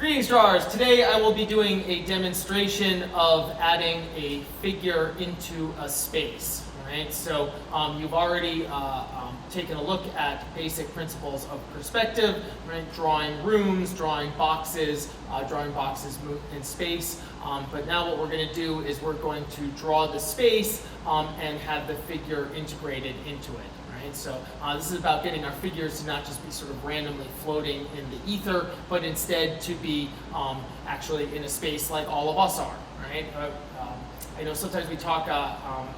Greetings, drawers. Today I will be doing a demonstration of adding a figure into a space. Right? So you've already taken a look at basic principles of perspective, right? Drawing rooms, drawing boxes in space. But now what we're going to do is we're going to draw the space and have the figure integrated into it. Right? So this is about getting our figures to not just be sort of randomly floating in the ether, but instead to be actually in a space like all of us are. Right? I know sometimes we talk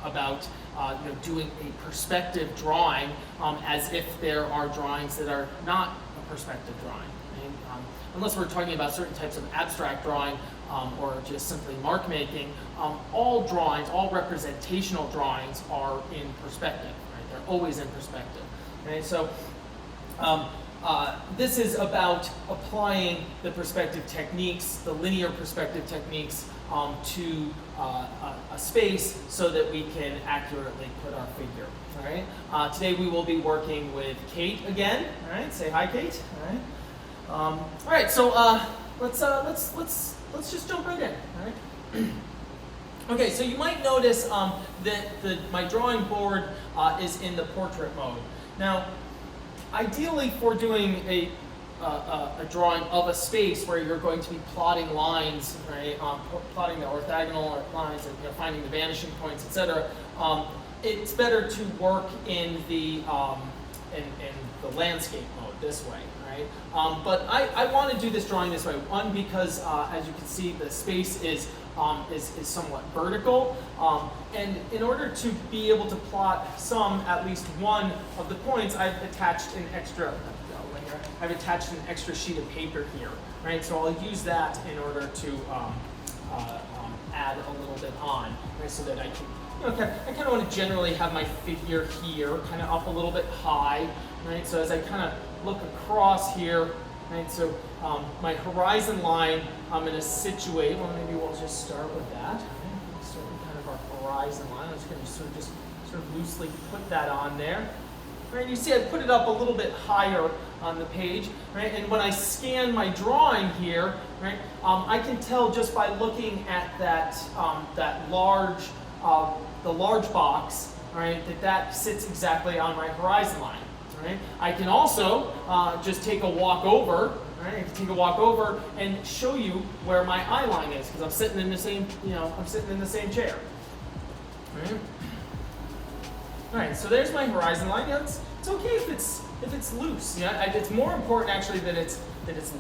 about doing a perspective drawing as if there are drawings that are not a perspective drawing. Right? Unless we're talking about certain types of abstract drawing or just simply mark making, all drawings, all representational drawings are in perspective. Right? They're always in perspective. Right? So this is about applying the perspective techniques, the linear perspective techniques, to a space so that we can accurately put our figure. All right. Today we will be working with Kate again. All right. Say hi, Kate. All right. So let's just jump right in. All right. Okay. So you might notice that my drawing board is in the portrait mode. Now, ideally, for doing a drawing of a space where you're going to be plotting lines, right? Plotting the orthogonal lines and finding the vanishing points, etc. It's better to work in the landscape mode this way, right? But I want to do this drawing this way. One, because as you can see, the space is somewhat vertical, and in order to be able to plot at least one of the points, I've attached an extra sheet of paper here, right? So I'll use that in order to add a little bit on, right? So that I can, I kind of want to generally have my figure here, kind of up a little bit high, right? So as I kind of look across here, right? So my horizon line, I'm going to situate. Well, maybe we'll just start with that. Right? Start with kind of our horizon line. I'm just going to sort of loosely put that on there. Right? You see, I put it up a little bit higher on the page, right? And when I scan my drawing here, right, I can tell just by looking at that large box, right, that sits exactly on my horizon line. Right? I can also just take a walk over, right? I can take a walk over and show you where my eye line is because I'm sitting in the same, chair. Right? All right, so there's my horizon line. It's okay if it's loose. It's more important actually that it's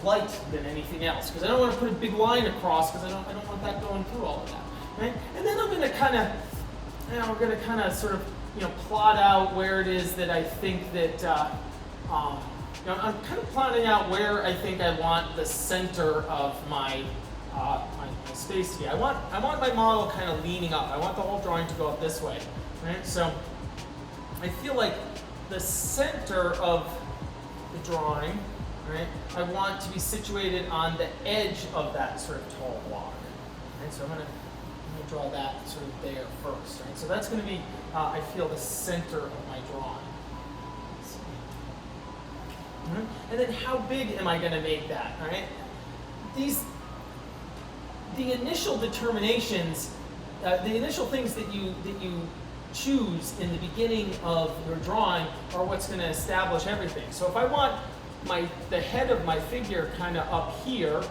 light than anything else because I don't want to put a big line across because I don't want that going through all of that. Right? And then I'm going to kind of sort of plot out where it is that I think that I'm kind of plotting out where I think I want the center of my space to be. I want my model kind of leaning up. I want the whole drawing to go up this way, right? So I feel like the center of the drawing, right? I want to be situated on the edge of that sort of tall block. Right? So I'm going to draw that sort of there first. Right? So that's going to be, I feel, the center of my drawing. And then how big am I going to make that? All right? The initial determinations, the initial things that you choose in the beginning of your drawing are what's going to establish everything. So if I want the head of my figure kind of up here,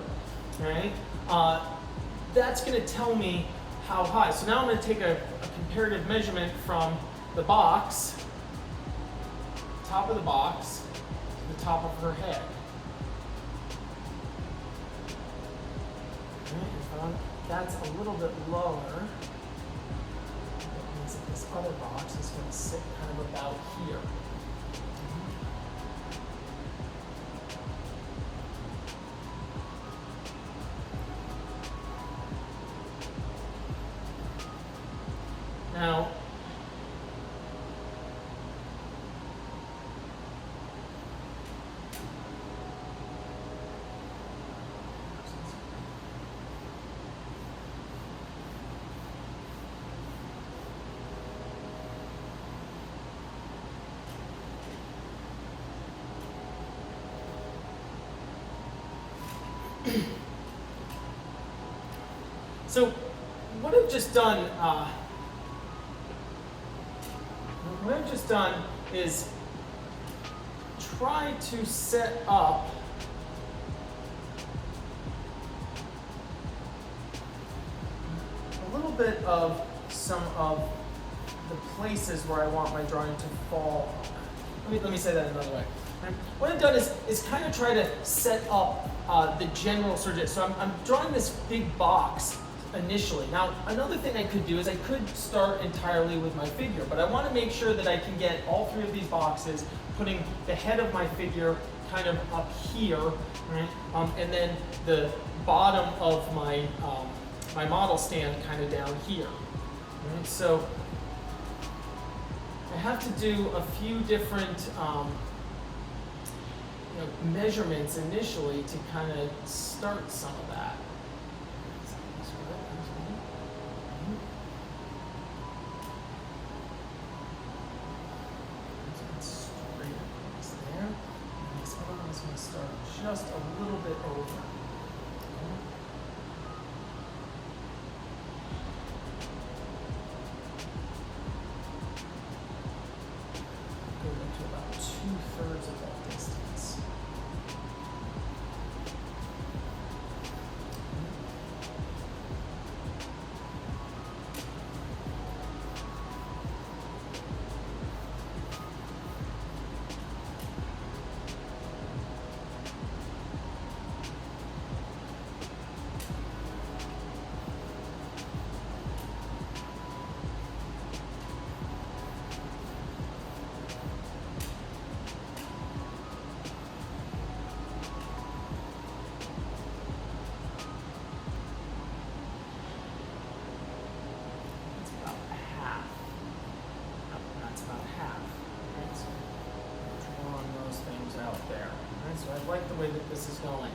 right? That's going to tell me how high. So now I'm going to take a comparative measurement from the box, top of the box, to the top of her head. Okay, if that's a little bit lower, that means that this other box is going to sit kind of about here. Now, So what I've just done, is try to set up a little bit of some of the places where I want my drawing to fall. Let me say that another way. Right? What I've done is kind of try to set up the general surgery. So I'm drawing this big box initially. Now, another thing I could do is I could start entirely with my figure, but I want to make sure that I can get all three of these boxes, putting the head of my figure kind of up here, right? And then the bottom of my my model stand kind of down here. Right? So I have to do a few different measurements initially to kind of start some of that. Just a little bit over. Go to about 2/3 of that distance. So I like the way that this is going.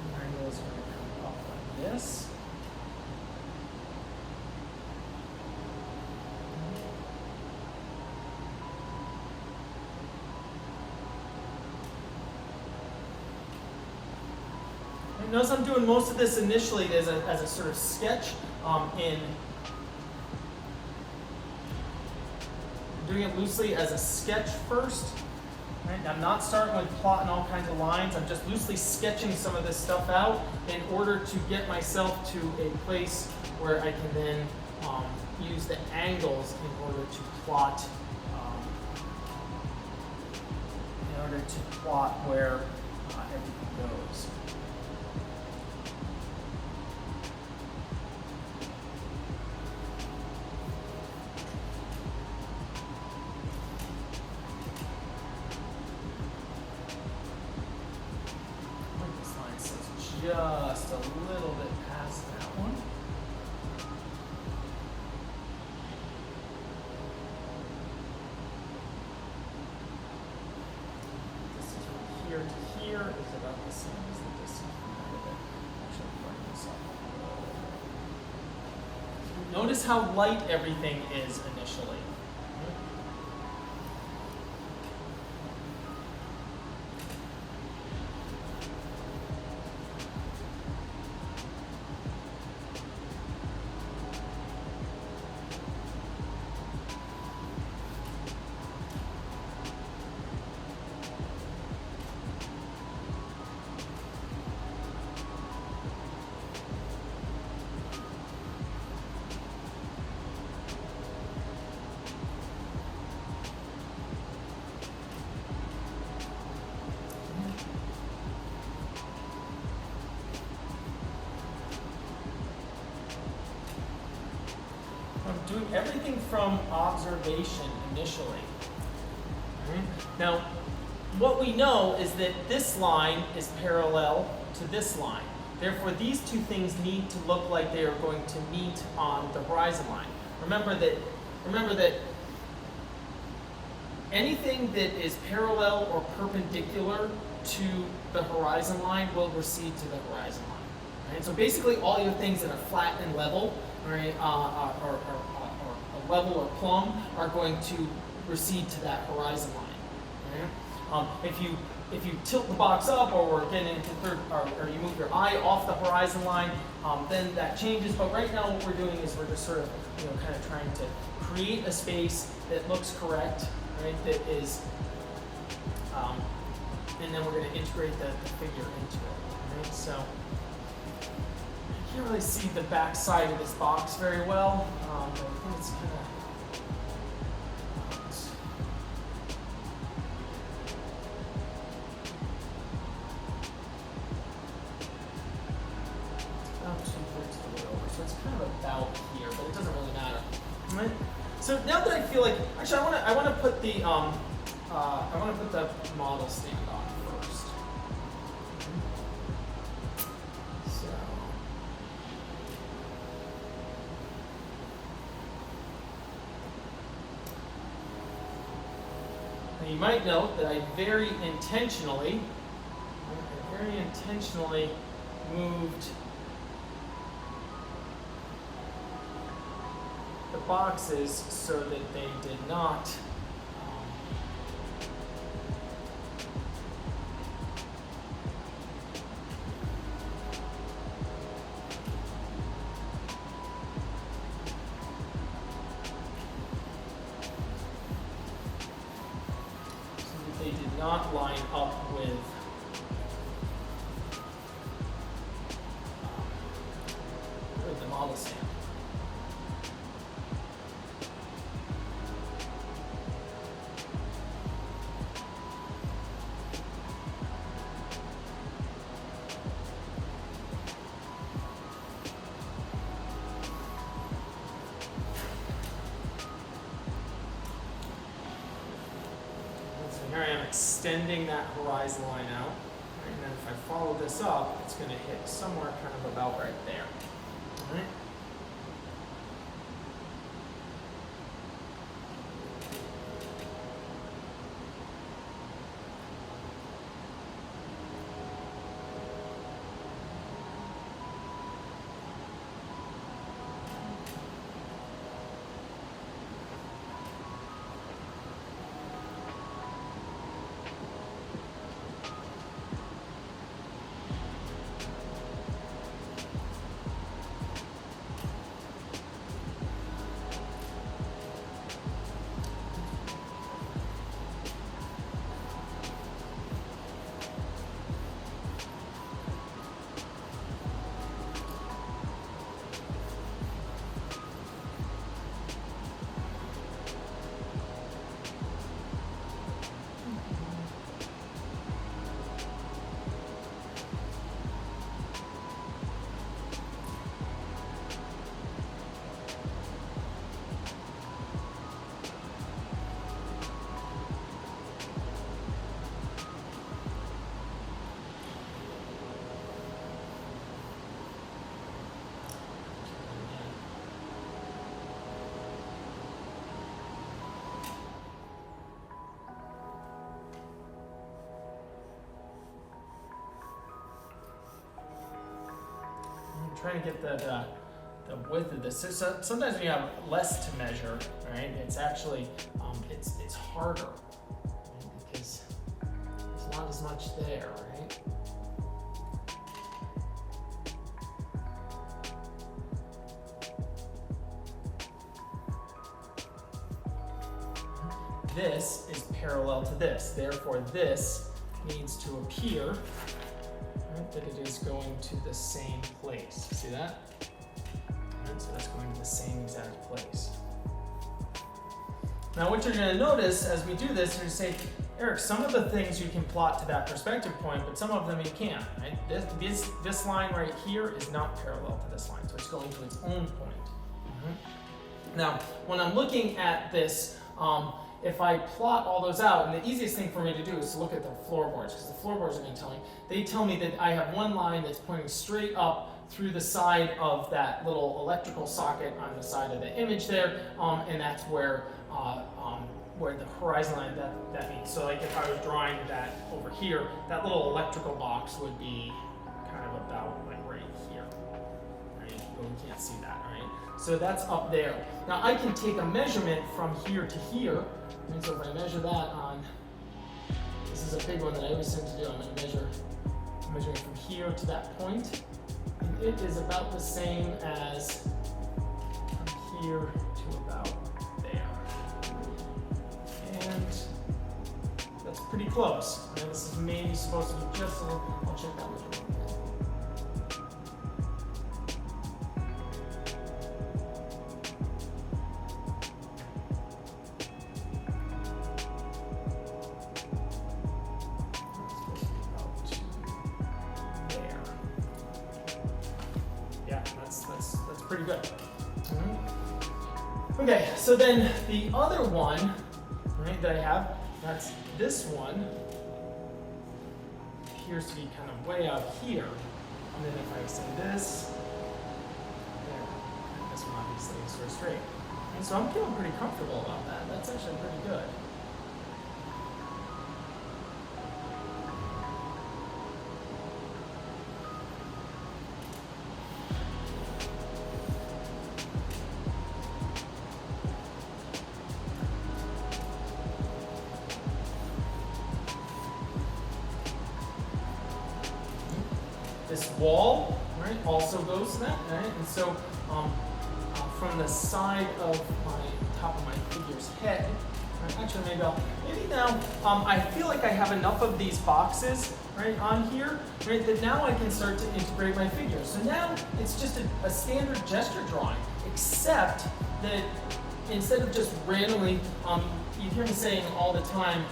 The angle is going to come up like this. And notice I'm doing most of this initially as a sort of sketch doing it loosely as a sketch first. Right? I'm not starting with plotting all kinds of lines. I'm just loosely sketching some of this stuff out in order to get myself to a place where I can then use the angles in order to plot where everything goes. Just a little bit past that one. This is from here to here is about the same as the distance from there. Actually, bring this up. Notice how light everything is initially. I'm doing everything from observation initially. Now, what we know is that this line is parallel to this line. Therefore, these two things need to look like they are going to meet on the horizon line. Remember that anything that is parallel or perpendicular to the horizon line will recede to the horizon line. Right? So basically, all your things that are flat and level, right, or level or plumb, are going to recede to that horizon line. Right? If you tilt the box up, or we're getting into third, or you move your eye off the horizon line, then that changes. But right now, what we're doing is we're just sort of, kind of trying to create a space that looks correct, right? That is, and then we're going to integrate the figure into it, right? So you can't really see the back side of this box very well, but I think it's kind of. About here, but it doesn't really matter. Right? So now that I feel like, actually, I want to put the model stand on first. So now you might note that I very intentionally moved the boxes so that they did not line up with the model stand. Here I am extending that horizon line out, and then if I follow this up, it's going to hit somewhere kind of about right there. All right. Trying to get the width of this. So sometimes when you have less to measure, right, it's actually it's harder, right, because there's not as much there, right? This is parallel to this, therefore this needs to appear that it is going to the same place. See that? Right, so that's going to the same exact place. Now what you're going to notice as we do this, you're going to say, Eric, some of the things you can plot to that perspective point, but some of them you can't. Right? This line right here is not parallel to this line, so it's going to its own point. Mm-hmm. Now, when I'm looking at this, if I plot all those out, and the easiest thing for me to do is to look at the floorboards, because the floorboards are going to tell me. They tell me that I have one line that's pointing straight up through the side of that little electrical socket on the side of the image there, and that's where the horizon line that means. So like if I was drawing that over here, that little electrical box would be kind of about like right here, right? But we can't see that, right? So that's up there. Now I can take a measurement from here to here. And so if I measure that on This is a big one that I always tend to do. I'm measuring from here to that point. And it is about the same as from here to about there. And that's pretty close. And this is maybe supposed to be just a little, I'll check that measurement. Pretty good. Okay, so then the other one, right, that I have, that's this one, appears to be kind of way out here. And then if I say this, there, and this one obviously is sort of straight. And so I'm feeling pretty comfortable about that. That's actually pretty good. This wall, right, also goes to that, right? And so from the side of my top of my figure's head, right, actually maybe now I feel like I have enough of these boxes, right, on here, right, that now I can start to integrate my figure. So now it's just a standard gesture drawing, except that instead of just randomly, you hear me saying all the time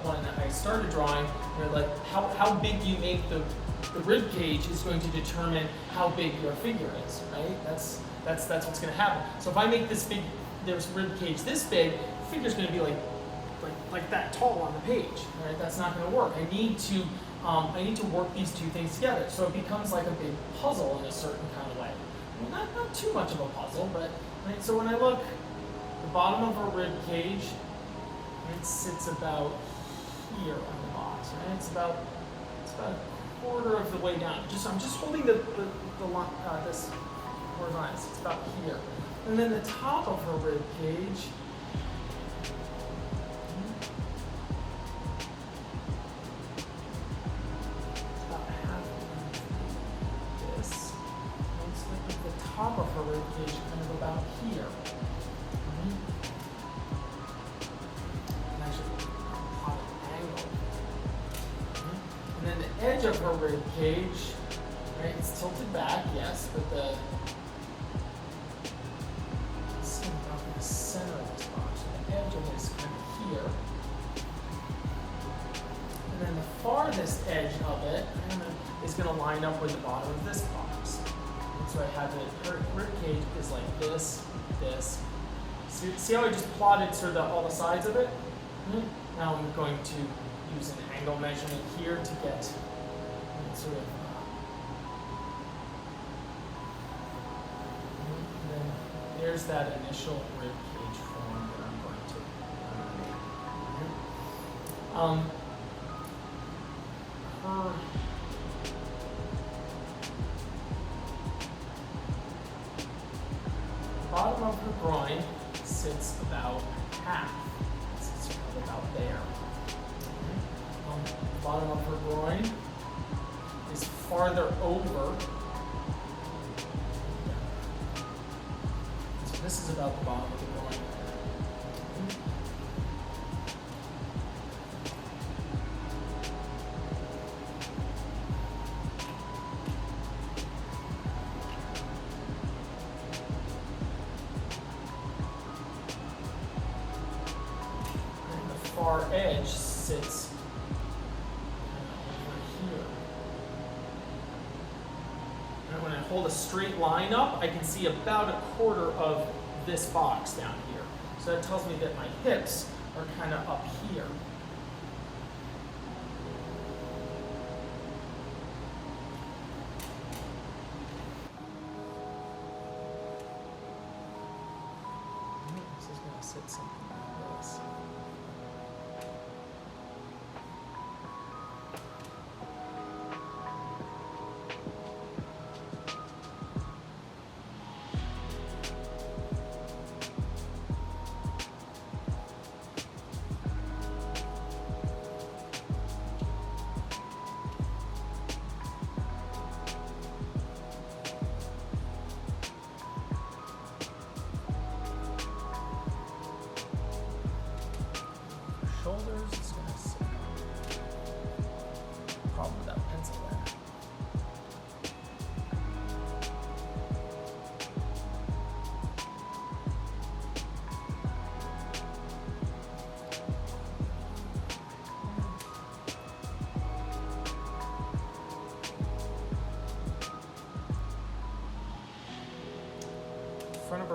when I started drawing, you know, like how big you make the rib cage is going to determine how big your figure is, right? That's what's going to happen. So if I make this rib cage this big, the figure's going to be like that tall on the page, right? That's not going to work. I need to work these two things together, so it becomes like a big puzzle in a certain kind of way. Well, not too much of a puzzle, but right. So when I look, the bottom of a rib cage, it sits about here on the box, right? It's about a quarter of the way down. I'm just holding the line, this horizontal. It's about here, and then the top of her rib cage. It's about half of this. And it's like the top of her rib cage, kind of about here. And actually, on an angle. And then the edge of her rib cage, right? It's tilted back, yes, but the center of this box, so the edge of it is kind of here. And then the farthest edge of it is going to line up with the bottom of this box. And so I have her rib cage is like this. See how I just plotted sort of all the sides of it? Now I'm going to use an angle measurement here to get sort of. And then there's that initial rib cage form that I'm going to make. Her bottom of her groin sits about half. It sits about there. The bottom of her groin is farther over. So this is about the bottom of the groin. And the far edge sits over here. And when I hold a straight line up, I can see about a quarter of this box down here. So that tells me that my hips are kind of up here. This is going to sit something like this.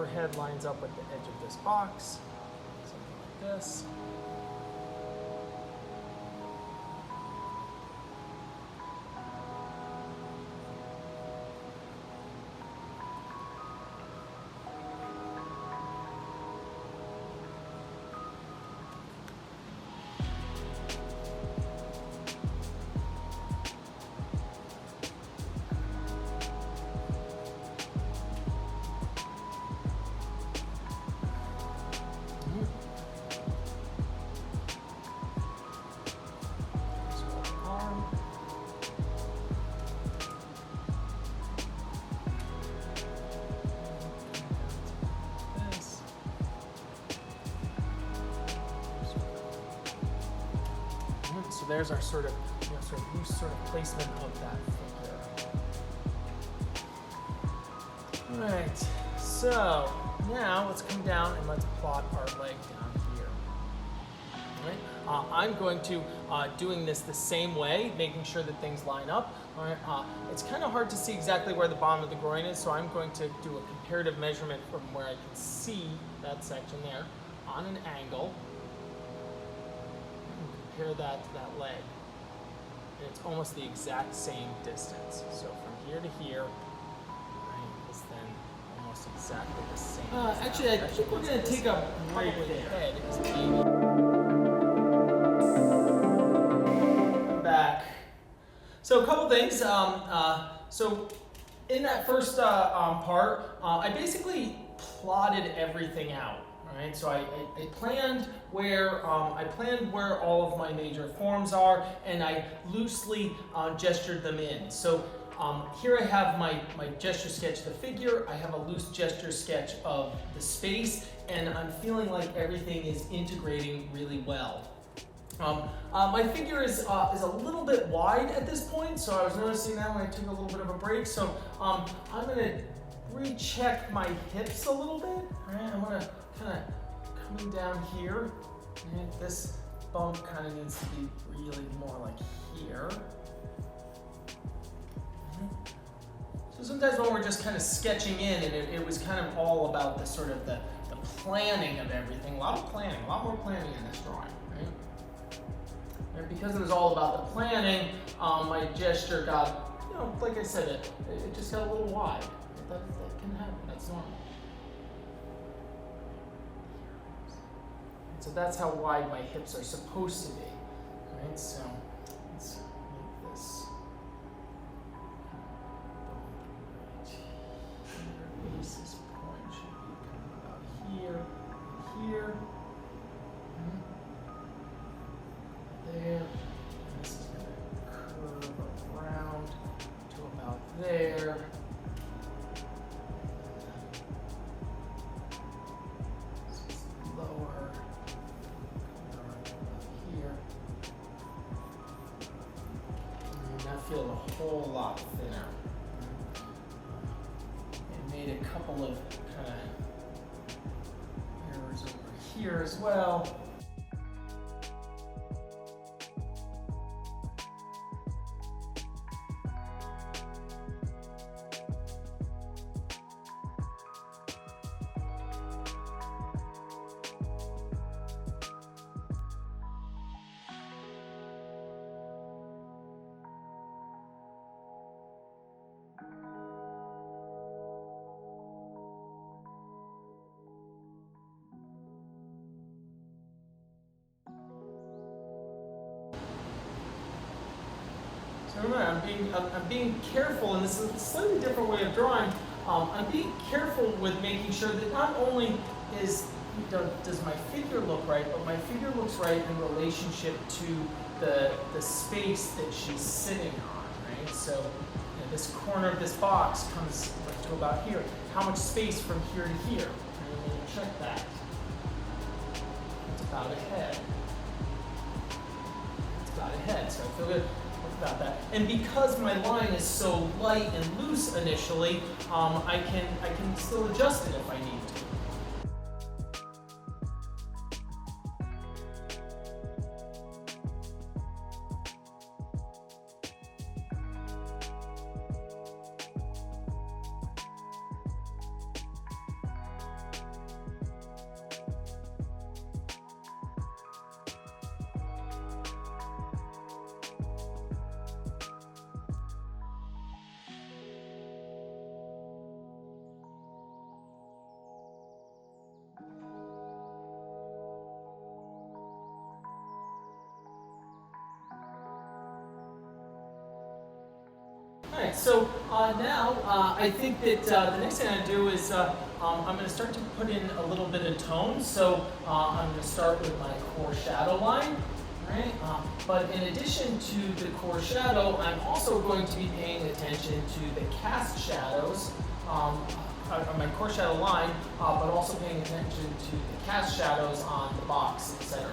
her head lines up with the edge of this box, something like this. So there's our sort of loose sort of placement of that figure. All right, so now let's come down and let's plot our leg down here. All right, I'm going to doing this the same way, making sure that things line up. All right, it's kind of hard to see exactly where the bottom of the groin is, so I'm going to do a comparative measurement from where I can see that section there on an angle. Compare that to that leg, and it's almost the exact same distance. So from here to here, right, is then almost exactly the same. Actually, I think we're going to take a break there. Head is back. So a couple things. So in that first part, I basically plotted everything out. Right, so I planned where all of my major forms are, and I loosely gestured them in. So here I have my gesture sketch of the figure. I have a loose gesture sketch of the space, and I'm feeling like everything is integrating really well. My figure is a little bit wide at this point, so I was noticing that when I took a little bit of a break. So I'm going to recheck my hips a little bit. Right, I'm going to kind of coming down here, and this bump kind of needs to be really more like here. So sometimes when we're just kind of sketching in, and it was kind of all about the sort of the planning of everything, a lot more planning in this drawing, right? And because it was all about the planning, my gesture got, like I said, it just got a little wide. That can happen, that's normal. So that's how wide my hips are supposed to be, right? So let's make this right here. Basis point should be kind of about here, here, there. And this is going to curve around to about there. Lower. That feels a whole lot thinner. It made a couple of kind of errors over here as well. So remember, I'm being careful, and this is a slightly different way of drawing. I'm being careful with making sure that not only does my figure look right, but my figure looks right in relationship to the space that she's sitting on, right? So this corner of this box comes to about here. How much space from here to here? And we'll check that. It's about a head. It's about a head, so I feel good about that. And because my line is so light and loose initially, I can still adjust it if I need to. All right, so now I think that the next thing I'm going to do is I'm going to start to put in a little bit of tone. So I'm going to start with my core shadow line, right? But in addition to the core shadow, I'm also going to be paying attention to the cast shadows on my core shadow line, but also paying attention to the cast shadows on the box, etc.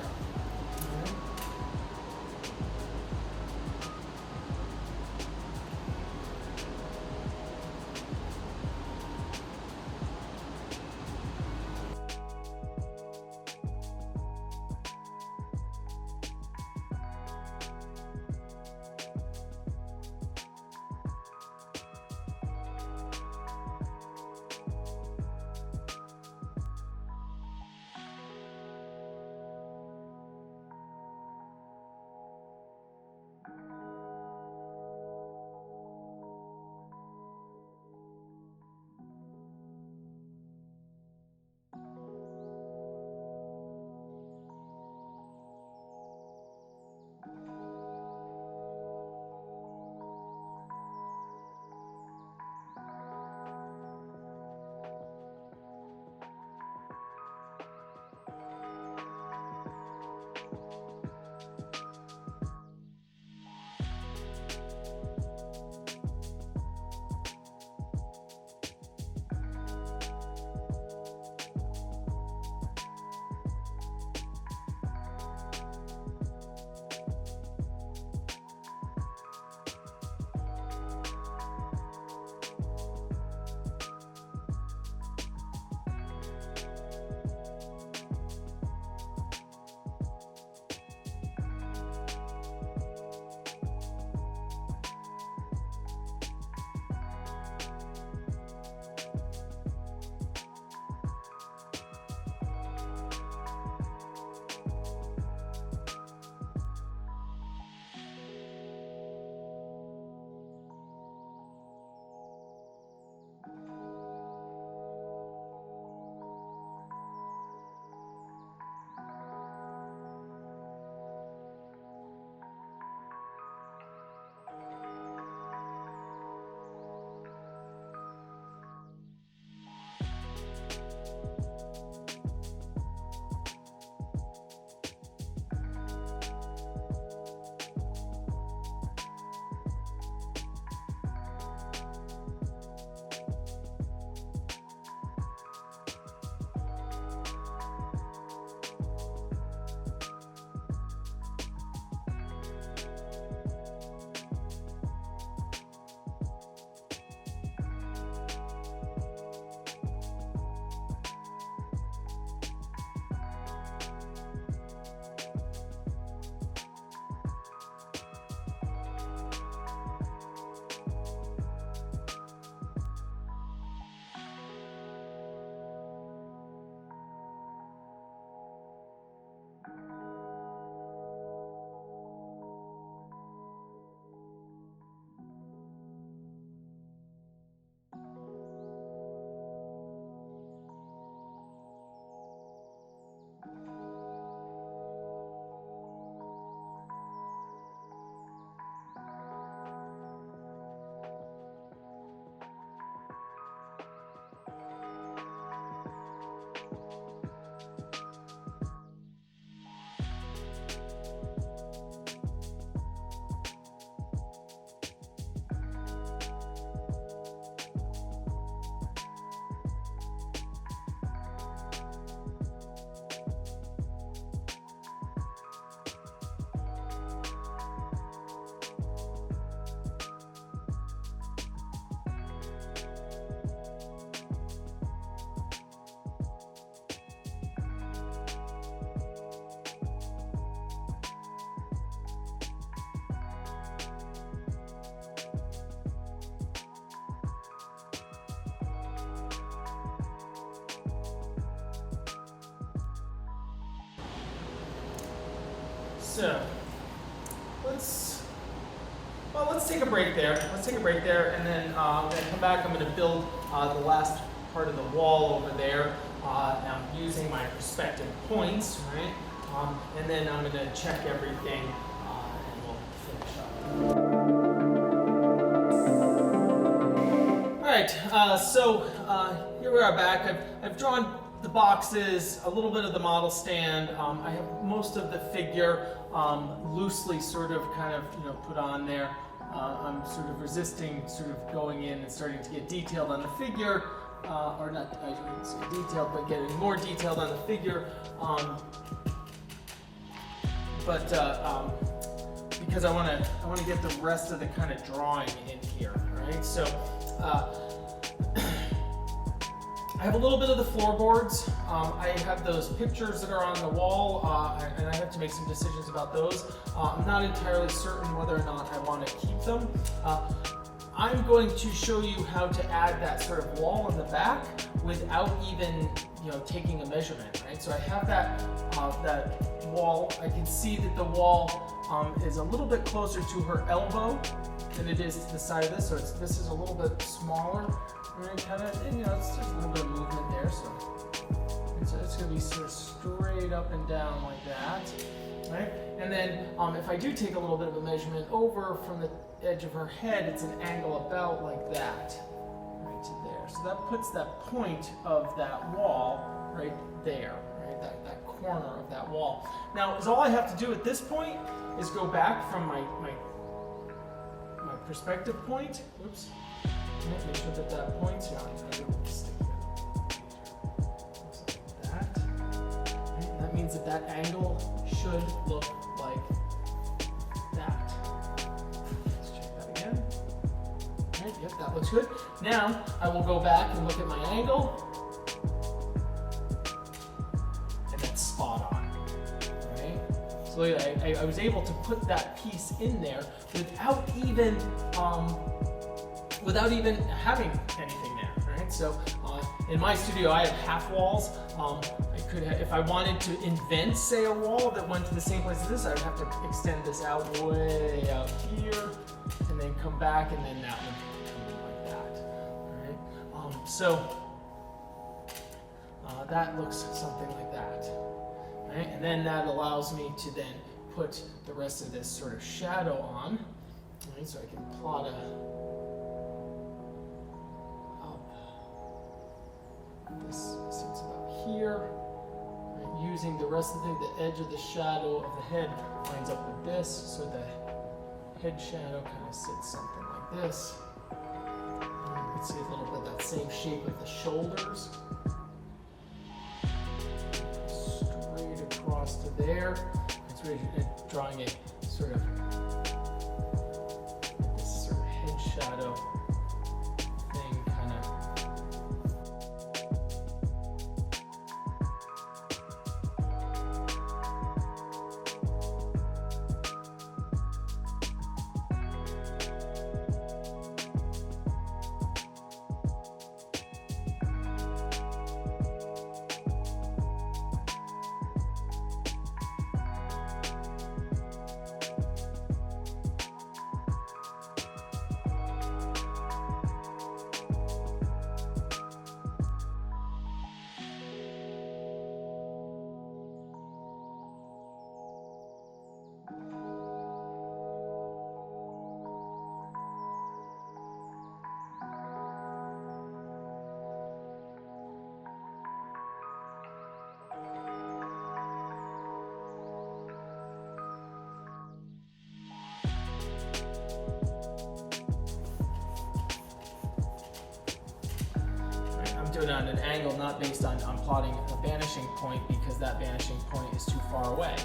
So let's take a break there. Let's take a break there, and then I'm going to come back. I'm going to build the last part of the wall over there. I'm using my perspective points, right? And then I'm going to check everything, and we'll finish up. Here we are back. I've drawn the boxes, a little bit of the model stand. I have most of the figure loosely sort of kind of put on there. I'm sort of resisting sort of going in and starting to get detailed on the figure, or not, I shouldn't say detailed, but getting more detailed on the figure. Because I want to get the rest of the kind of drawing in here, right? So I have a little bit of the floorboards. I have those pictures that are on the wall, and I have to make some decisions about those. I'm not entirely certain whether or not I want to keep them. I'm going to show you how to add that sort of wall in the back without even taking a measurement, right? So I have that wall. I can see that the wall is a little bit closer to her elbow than it is to the side of this. So this is a little bit smaller, right? Kind of, and it's just a little bit of movement there. So it's going to be sort of straight up and down like that, right? And then if I do take a little bit of a measurement over from the edge of her head, it's an angle about like that, right to there. So that puts that point of that wall right there, right? That corner of that wall. Now, all I have to do at this point is go back from my perspective point. Oops. Make sure that point's here. I didn't stick it. Looks like that. Right? That means that angle should look like that. Let's check that again. Right, yep, that looks good. Now, I will go back and look at my angle. And that's spot on. Right? So look at that. I was able to put that piece in there without even having anything there, right? So in my studio, I have half walls. I could have, if I wanted to invent, say, a wall that went to the same place as this, I would have to extend this out way out here, and then come back, and then that would come in like that, right? That looks something like that, right? And then that allows me to then put the rest of this sort of shadow on, right? So I can plot this sits about here, right? Using the rest of the edge of the shadow of the head lines up with this, so the head shadow kind of sits something like this. And you can see a little bit of that same shape of the shoulders. Straight across to there. It's really drawing a sort of this sort of head shadow thing, kind of. Doing it on an angle, not based on plotting a vanishing point, because that vanishing point is too far away.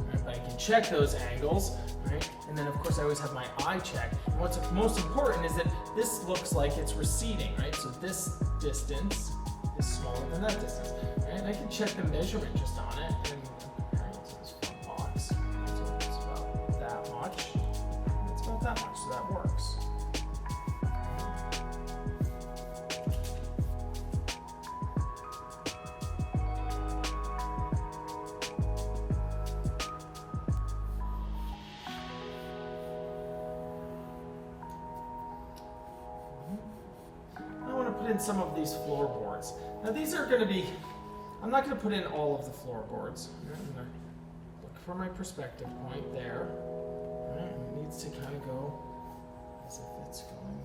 Right? But I can check those angles, right? And then of course I always have my eye check. And what's most important is that this looks like it's receding, right? So this distance is smaller than that distance, right? And I can check the measurement just on it, and comparing it to this front box. So it's about that much. It's about that much, so that works. In some of these floorboards. Now these are going to be, I'm not going to put in all of the floorboards. I'm going to look for my perspective point there. Right, it needs to kind of go as if it's going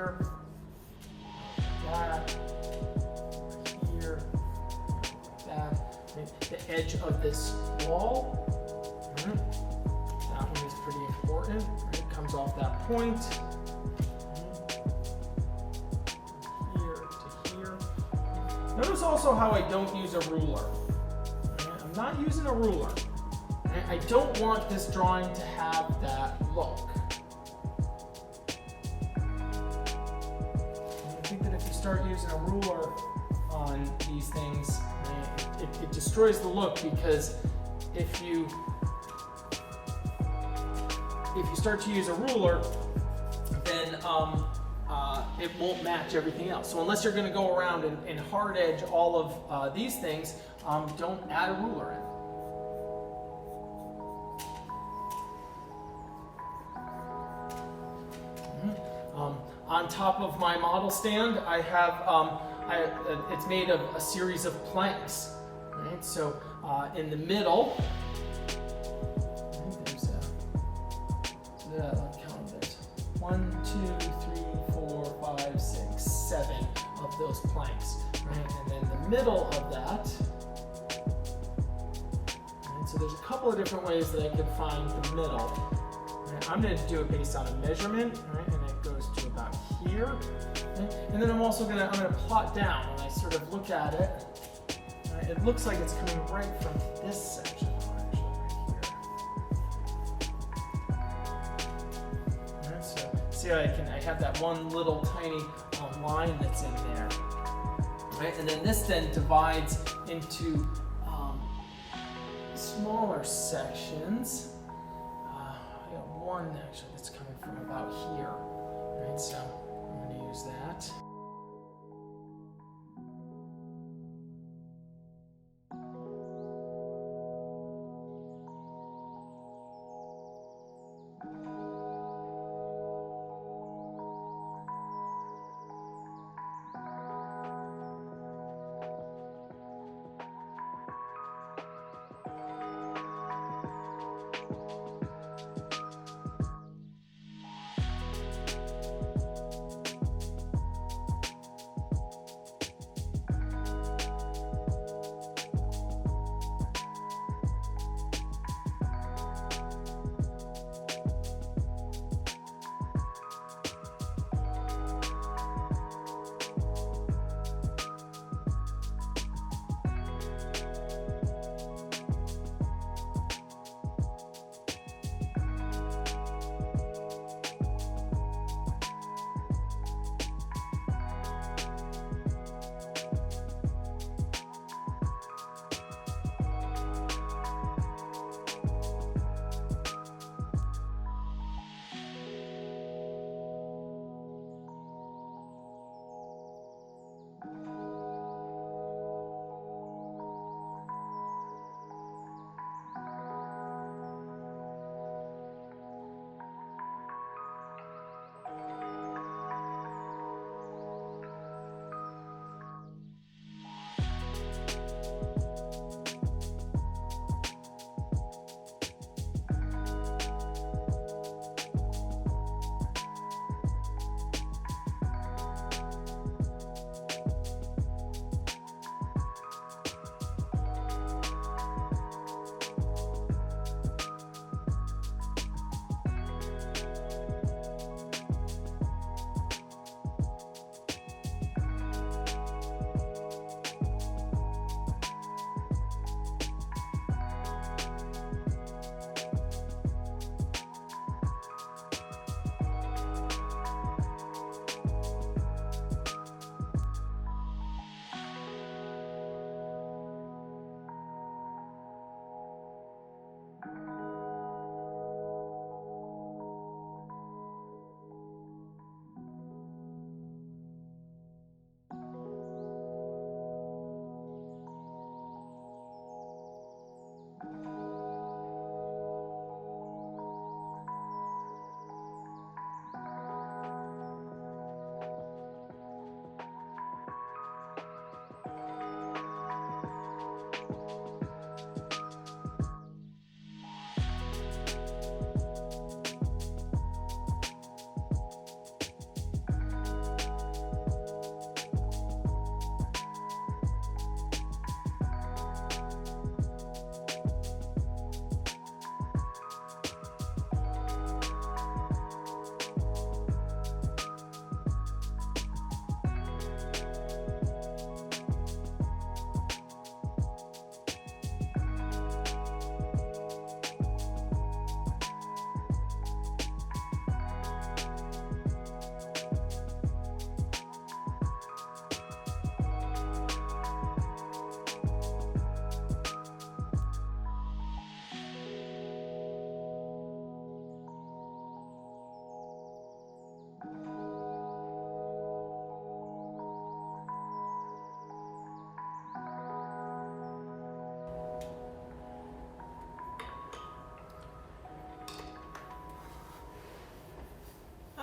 here, that, here, that, the edge of this wall. That one is pretty important. Right? It comes off that point. Here to here. Notice also how I don't use a ruler. Right? I'm not using a ruler. Right? I don't want this drawing to have that look. I think that if you start using a ruler on these things, it destroys the look, because if you start to use a ruler, then it won't match everything else. So unless you're going to go around and hard edge all of these things, don't add a ruler in. On top of my model stand, I have it's made of a series of planks. Right? So in the middle, I'll count this. 1, 2, 3, 4, 5, 6, 7 of those planks. Right? And then the middle of that. Right? So there's a couple of different ways that I can find the middle. Right? I'm going to do it based on a measurement, right? And it goes to about here. Right? And then I'm also going to plot down, and I sort of look at it. Right? It looks like it's coming right from this section. See how I have that one little tiny line that's in there, right? And then this then divides into smaller sections. I got one actually that's coming from about here, right? So I'm going to use that.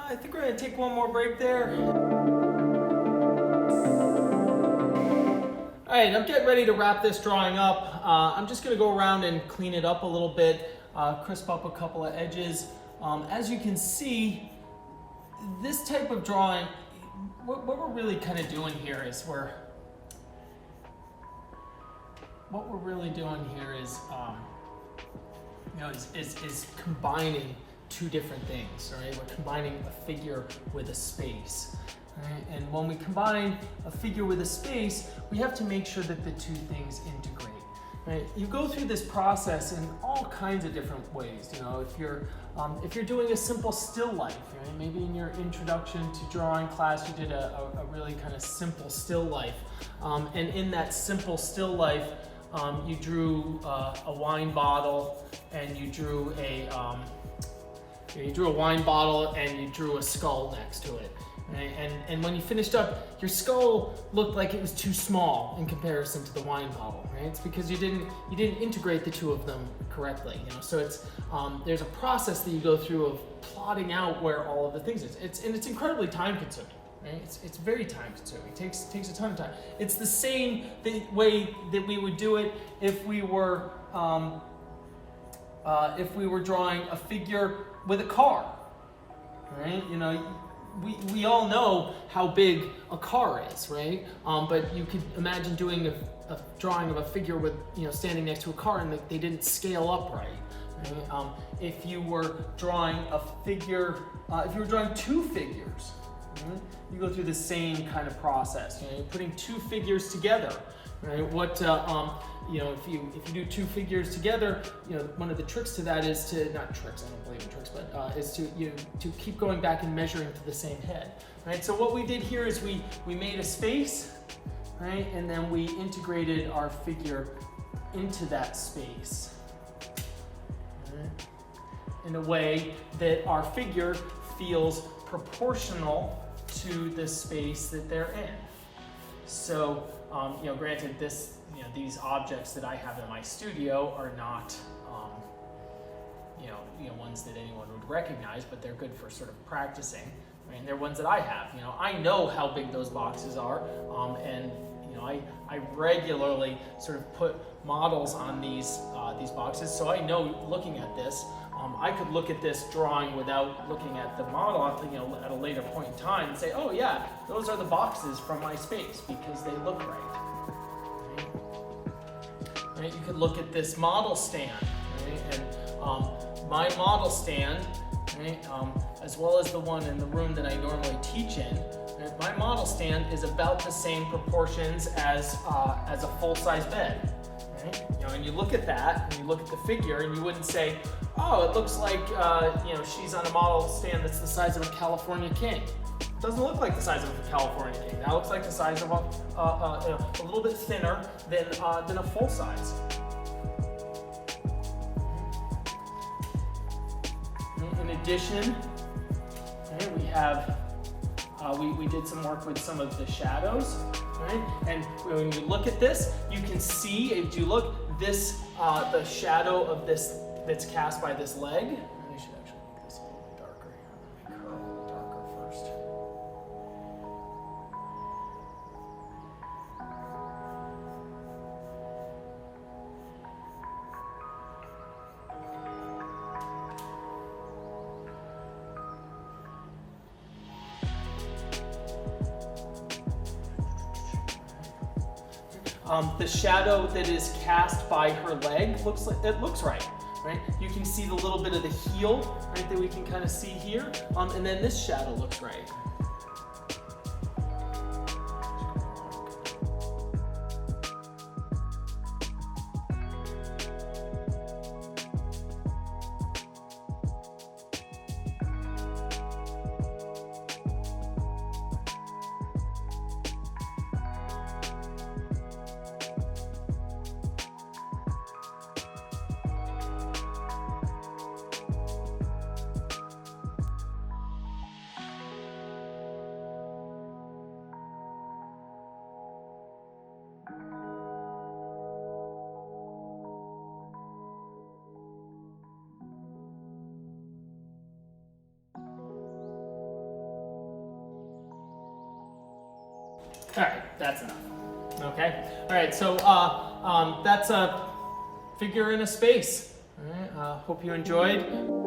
I think we're going to take one more break there. All right, I'm getting ready to wrap this drawing up. I'm just going to go around and clean it up a little bit, crisp up a couple of edges. As you can see, this type of drawing, what we're really kind of doing here is is combining two different things, right? We're combining a figure with a space. Right? And when we combine a figure with a space, we have to make sure that the two things integrate. Right? You go through this process in all kinds of different ways. You know, if you're doing a simple still life, right? Maybe in your introduction to drawing class, you did a really kind of simple still life, and in that simple still life, you drew a wine bottle, and you drew a wine bottle, and you drew a skull next to it. Right? And when you finished up, your skull looked like it was too small in comparison to the wine bottle, right? It's because you didn't integrate the two of them correctly, you know. So it's there's a process that you go through of plotting out where all of the things is. It's incredibly time consuming, right? It's very time consuming. It takes a ton of time. It's the same way that we would do it if we were drawing a figure with a car, right? You know. We all know how big a car is, right? But you could imagine doing a drawing of a figure with, you know, standing next to a car, and they didn't scale up right? If you were drawing a figure, if you were drawing two figures, right? You go through the same kind of process. You know, you're putting two figures together, right? You know, if you do two figures together, you know, one of the tricks to that is to, not tricks, I don't believe in tricks, but is to keep going back and measuring to the same head, right? So what we did here is we made a space, right? And then we integrated our figure into that space, right? In a way that our figure feels proportional to the space that they're in. So, you know, granted, these objects that I have in my studio are not, you know, ones that anyone would recognize, but they're good for sort of practicing. Right? And they're ones that I have. You know, I know how big those boxes are, and you know, I regularly sort of put models on these boxes, so I know, looking at this, I could look at this drawing without looking at the model, you know, at a later point in time, and say, oh yeah, those are the boxes from my space because they look right. Right? You could look at this model stand, right? And my model stand, right, as well as the one in the room that I normally teach in, right, my model stand is about the same proportions as a full-size bed. Right? You know, and you look at that, and you look at the figure, and you wouldn't say, oh, it looks like you know, she's on a model stand that's the size of a California king. It doesn't look like the size of a California king. That looks like the size of a little bit thinner than a full size. In addition, right, we have we did some work with some of the shadows, right? And when you look at this, you can see, if you look, this the shadow of this that's cast by this leg. I should actually make this a little bit darker here. I'm gonna make her a little darker first. The shadow that is cast by her leg looks right. Right? You can see the little bit of the heel, right, that we can kind of see here, and then this shadow looks right. All right, that's enough. Okay. All right. So that's a figure in a space. All right. Hope you enjoyed.